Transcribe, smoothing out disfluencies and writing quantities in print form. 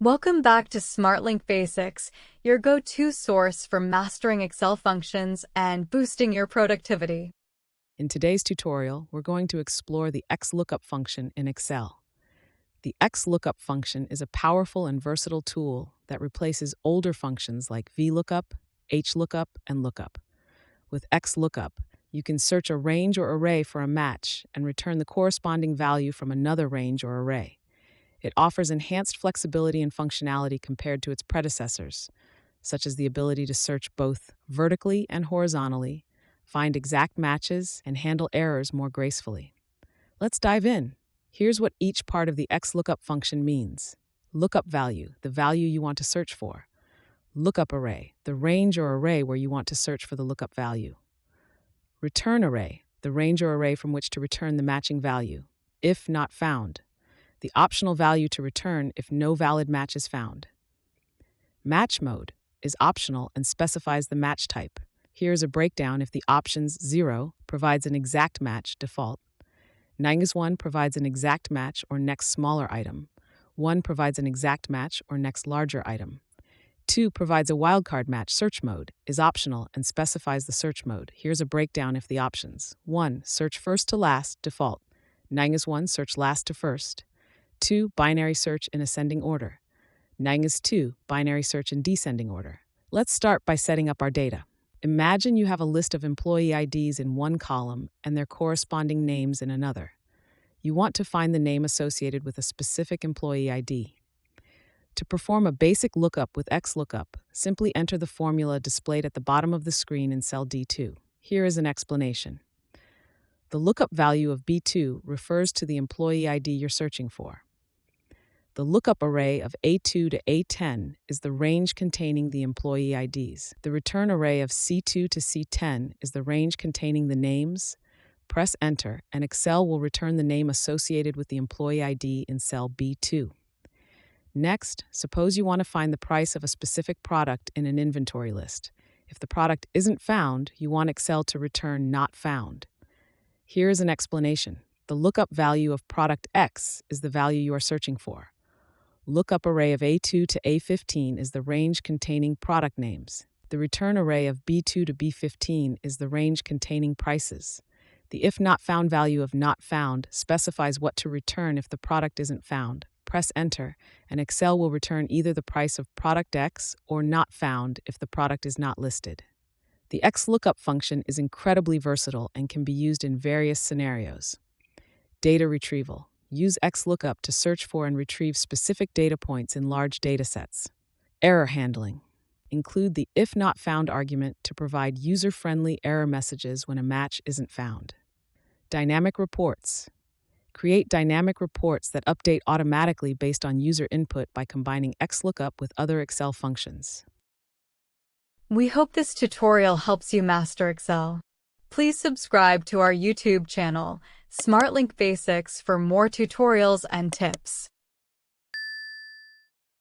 Welcome back to SmartLink Basics, your go-to source for mastering Excel functions and boosting your productivity. In today's tutorial, we're going to explore the XLOOKUP function in Excel. The XLOOKUP function is a powerful and versatile tool that replaces older functions like VLOOKUP, HLOOKUP, and LOOKUP. With XLOOKUP, you can search a range or array for a match and return the corresponding value from another range or array. It offers enhanced flexibility and functionality compared to its predecessors, such as the ability to search both vertically and horizontally, find exact matches, and handle errors more gracefully. Let's dive in. Here's what each part of the XLOOKUP function means. Lookup value, the value you want to search for. Lookup array, the range or array where you want to search for the lookup value. Return array, the range or array from which to return the matching value, if not found. The optional value to return if no valid match is found. Match mode is optional and specifies the match type. Here is a breakdown if the options 0 provides an exact match default, -1 provides an exact match or next smaller item, 1 provides an exact match or next larger item. 2 provides a wildcard match. Search mode is optional and specifies the search mode. Here's a breakdown if the options 1 search first to last default, -1 search last to first, 2 binary search in ascending order, -2 binary search in descending order. Let's start by setting up our data. Imagine you have a list of employee IDs in one column and their corresponding names in another. You want to find the name associated with a specific employee ID. To perform a basic lookup with XLOOKUP, simply enter the formula displayed at the bottom of the screen in cell D2. Here is an explanation. The lookup value of B2 refers to the employee ID you're searching for. The lookup array of A2 to A10 is the range containing the employee IDs. The return array of C2 to C10 is the range containing the names. Press Enter, and Excel will return the name associated with the employee ID in cell B2. Next, suppose you want to find the price of a specific product in an inventory list. If the product isn't found, you want Excel to return Not Found. Here is an explanation. The lookup value of product X is the value you are searching for. Lookup array of A2 to A15 is the range containing product names. The return array of B2 to B15 is the range containing prices. The if not found value of not found specifies what to return if the product isn't found. Press Enter, and Excel will return either the price of product X or not found if the product is not listed. The XLOOKUP function is incredibly versatile and can be used in various scenarios. Data retrieval. Use XLOOKUP to search for and retrieve specific data points in large datasets. Error handling. Include the if not found argument to provide user-friendly error messages when a match isn't found. Dynamic reports. Create dynamic reports that update automatically based on user input by combining XLOOKUP with other Excel functions. We hope this tutorial helps you master Excel. Please subscribe to our YouTube channel, SmartLink Basics, for more tutorials and tips.